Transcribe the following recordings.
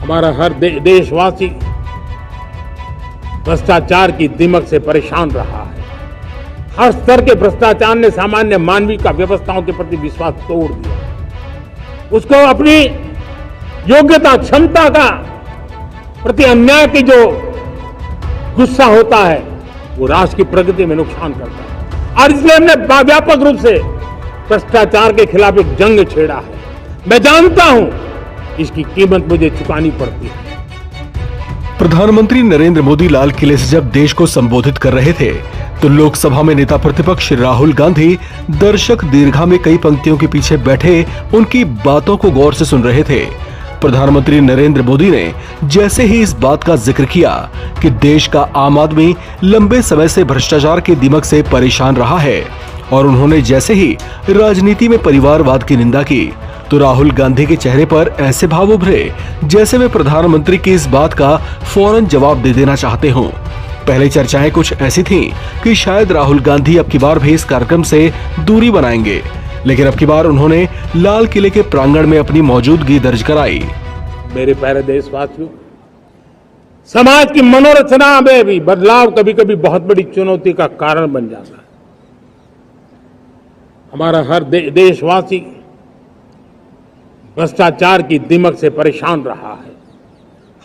हमारा हर देशवासी भ्रष्टाचार की दिमक से परेशान रहा है। हर स्तर के भ्रष्टाचार ने सामान्य मानवीय का व्यवस्थाओं के प्रति विश्वास तोड़ दिया। उसको अपनी योग्यता क्षमता का प्रति अन्याय की जो गुस्सा होता है वो राष्ट्र की प्रगति में नुकसान करता है। और इसलिए हमने व्यापक रूप से भ्रष्टाचार के खिलाफ एक जंग छेड़ा है। मैं जानता हूं इसकी कीमत मुझे चुकानी पड़ती है। प्रधानमंत्री नरेंद्र मोदी लाल किले से जब देश को संबोधित कर रहे थे तो लोकसभा में नेता प्रतिपक्ष राहुल गांधी दर्शक दीर्घा में कई पंक्तियों के पीछे बैठे उनकी बातों को गौर से सुन रहे थे। प्रधानमंत्री नरेंद्र मोदी ने जैसे ही इस बात का जिक्र किया कि देश का आम आदमी लंबे समय से भ्रष्टाचार की दिमक से परेशान रहा है और उन्होंने जैसे ही राजनीति में परिवारवाद की निंदा की तो राहुल गांधी के चेहरे पर ऐसे भाव उभरे जैसे वे प्रधानमंत्री की इस बात का फौरन जवाब दे देना चाहते हों। पहले चर्चाएं कुछ ऐसी थीं कि शायद राहुल गांधी अब की बार भी इस कार्यक्रम से दूरी बनाएंगे, लेकिन अब की बार उन्होंने लाल किले के प्रांगण में अपनी मौजूदगी दर्ज कराई। मेरे प्यारे देशवासियों, समाज की मनोरचना में भी बदलाव कभी कभी बहुत बड़ी चुनौती का कारण बन जाता है। हमारा हर देशवासी भ्रष्टाचार की दिमक से परेशान रहा है।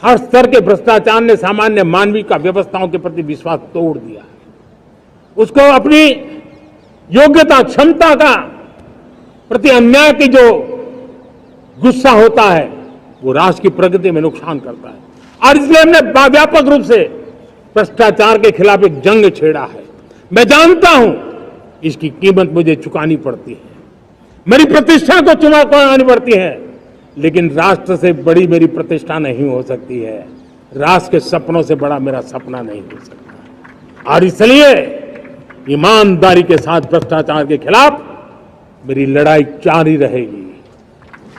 हर स्तर के भ्रष्टाचार ने सामान्य मानवीय का व्यवस्थाओं के प्रति विश्वास तोड़ दिया है। उसको अपनी योग्यता क्षमता का प्रति अन्याय की जो गुस्सा होता है वो राष्ट्र की प्रगति में नुकसान करता है। और इसलिए हमने व्यापक रूप से भ्रष्टाचार के खिलाफ एक जंग छेड़ा है। मैं जानता हूं इसकी कीमत मुझे चुकानी पड़ती है। मेरी प्रतिष्ठा को चुकानी पड़ती है, लेकिन राष्ट्र से बड़ी मेरी प्रतिष्ठा नहीं हो सकती है। राष्ट्र के सपनों से बड़ा मेरा सपना नहीं हो सकता। और इसलिए ईमानदारी के साथ भ्रष्टाचार के खिलाफ मेरी लड़ाई जारी रहेगी,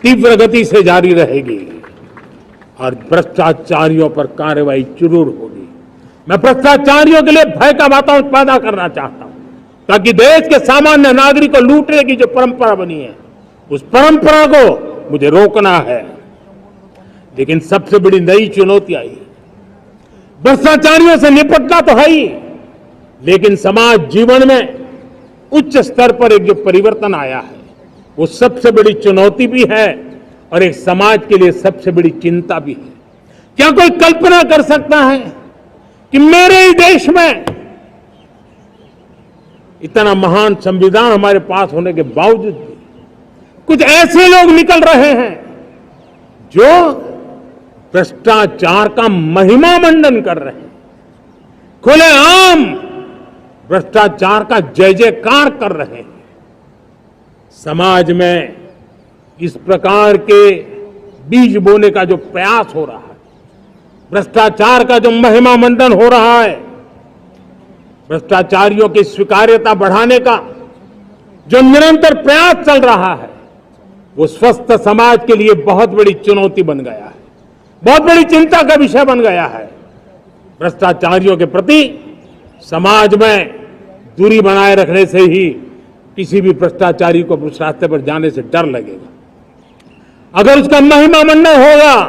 तीव्र गति से जारी रहेगी और भ्रष्टाचारियों पर कार्रवाई जरूर होगी। मैं भ्रष्टाचारियों के लिए भय का वातावरण पैदा करना चाहता हूं ताकि देश के सामान्य नागरिक को लूटने की जो परंपरा बनी है उस परंपरा को मुझे रोकना है। लेकिन सबसे बड़ी नई चुनौती आई है। भ्रष्टाचारियों से निपटना तो है ही, लेकिन समाज जीवन में उच्च स्तर पर एक जो परिवर्तन आया है वो सबसे बड़ी चुनौती भी है और एक समाज के लिए सबसे बड़ी चिंता भी है। क्या कोई कल्पना कर सकता है कि मेरे ही देश में इतना महान संविधान हमारे पास होने के बावजूद भी कुछ ऐसे लोग निकल रहे हैं जो भ्रष्टाचार का महिमा मंडन कर रहे हैं, खुलेआम भ्रष्टाचार का जय जयकार कर रहे हैं। समाज में इस प्रकार के बीज बोने का जो प्रयास हो रहा है, भ्रष्टाचार का जो महिमा मंडन हो रहा है, भ्रष्टाचारियों की स्वीकार्यता बढ़ाने का जो निरंतर प्रयास चल रहा है वो स्वस्थ समाज के लिए बहुत बड़ी चुनौती बन गया है, बहुत बड़ी चिंता का विषय बन गया है। भ्रष्टाचारियों के प्रति समाज में दूरी बनाए रखने से ही किसी भी भ्रष्टाचारी को उस रास्ते पर जाने से डर लगेगा। अगर उसका महिमा मंडन होगा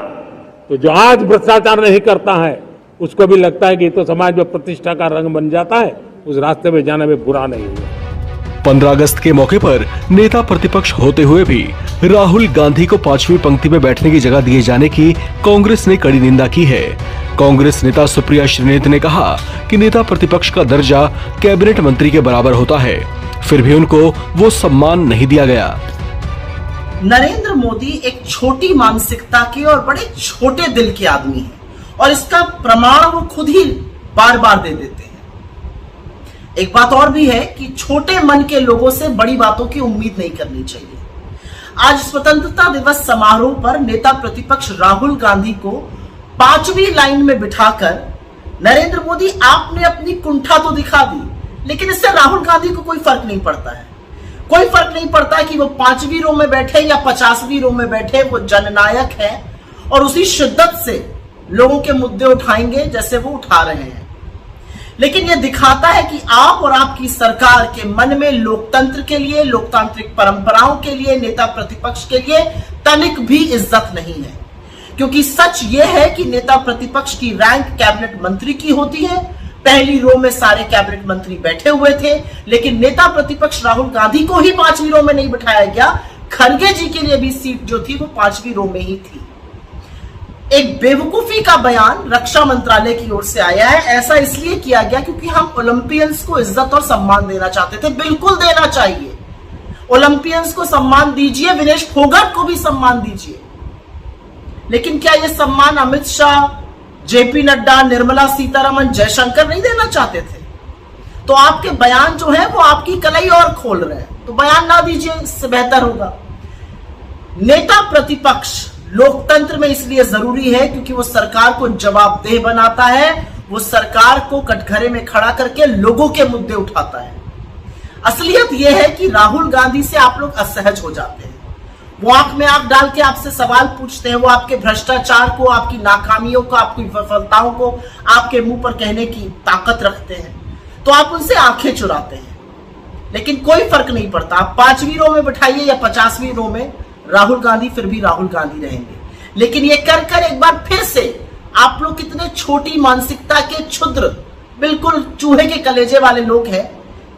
तो जो आज भ्रष्टाचार नहीं करता है उसको भी लगता है कि तो समाज में प्रतिष्ठा का रंग बन जाता है, उस रास्ते में जाने में बुरा नहीं होगा। 15 अगस्त के मौके पर नेता प्रतिपक्ष होते हुए भी राहुल गांधी को 5वीं पंक्ति में बैठने की जगह दिए जाने की कांग्रेस ने कड़ी निंदा की है। कांग्रेस नेता सुप्रिया श्रीनेत ने कहा कि नेता प्रतिपक्ष का दर्जा कैबिनेट मंत्री के बराबर होता है, फिर भी उनको वो सम्मान नहीं दिया गया। नरेंद्र मोदी एक छोटी मानसिकता के और बड़े छोटे दिल के आदमी हैं और इसका प्रमाण वो खुद ही बार बार दे देते हैं। एक बात और भी है कि छोटे मन के लोगों से बड़ी बातों की उम्मीद नहीं करनी चाहिए। आज स्वतंत्रता दिवस समारोह पर नेता प्रतिपक्ष राहुल गांधी को 5वीं लाइन में बिठाकर नरेंद्र मोदी आपने अपनी कुंठा तो दिखा दी, लेकिन इससे राहुल गांधी को कोई फर्क नहीं पड़ता है। कोई फर्क नहीं पड़ता कि वो 5वीं रो में बैठे या 50वीं रो में बैठे, वो जननायक है और उसी शिद्दत से लोगों के मुद्दे उठाएंगे जैसे वो उठा रहे हैं। लेकिन यह दिखाता है कि आप और आपकी सरकार के मन में लोकतंत्र के लिए, लोकतांत्रिक परंपराओं के लिए, नेता प्रतिपक्ष के लिए तनिक भी इज्जत नहीं है। क्योंकि सच यह है कि नेता प्रतिपक्ष की रैंक कैबिनेट मंत्री की होती है। पहली रो में सारे कैबिनेट मंत्री बैठे हुए थे, लेकिन नेता प्रतिपक्ष राहुल गांधी को ही 5वीं रो में नहीं बिठाया गया। खड़गे जी के लिए भी सीट जो थी वो 5वीं रो में ही थी। एक बेवकूफी का बयान रक्षा मंत्रालय की ओर से आया है। ऐसा इसलिए किया गया क्योंकि हम ओलंपियंस को इज्जत और सम्मान देना चाहते थे। बिल्कुल देना चाहिए, ओलंपियंस को सम्मान दीजिए, विनेश फोगाट को भी सम्मान दीजिए, लेकिन क्या यह सम्मान अमित शाह, जेपी नड्डा, निर्मला सीतारमण, जयशंकर नहीं देना चाहते थे? तो आपके बयान जो है वो आपकी कलाई और खोल रहे हैं, तो बयान ना दीजिए, इससे बेहतर होगा। नेता प्रतिपक्ष लोकतंत्र में इसलिए जरूरी है क्योंकि वो सरकार को जवाबदेह बनाता है, वो सरकार को कटघरे में खड़ा करके लोगों के मुद्दे उठाता है। असलियत यह है कि राहुल गांधी से आप लोग असहज हो जाते हैं। वो आंख में आंख डाल के आपसे सवाल पूछते हैं, वो आपके भ्रष्टाचार को, आपकी नाकामियों को, आपकी विफलताओं को आपके मुंह पर कहने की ताकत रखते हैं, तो आप उनसे आंखें चुराते हैं। लेकिन कोई फर्क नहीं पड़ता, आप 5वीं रो में बिठाइए या 50वीं रो में, राहुल गांधी फिर भी राहुल गांधी रहेंगे। लेकिन ये कर एक बार फिर से आप लोग कितने छोटी मानसिकता के क्षुद्र, बिल्कुल चूहे के कलेजे वाले लोग हैं,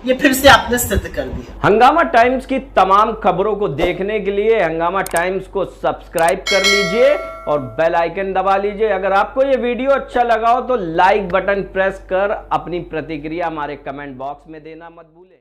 ये फिर से आपने सिद्ध कर दिया। हंगामा टाइम्स की तमाम खबरों को देखने के लिए हंगामा टाइम्स को सब्सक्राइब कर लीजिए और बेल आइकन दबा लीजिए। अगर आपको ये वीडियो अच्छा लगा हो तो लाइक बटन प्रेस कर अपनी प्रतिक्रिया हमारे कमेंट बॉक्स में देना मत भूलें।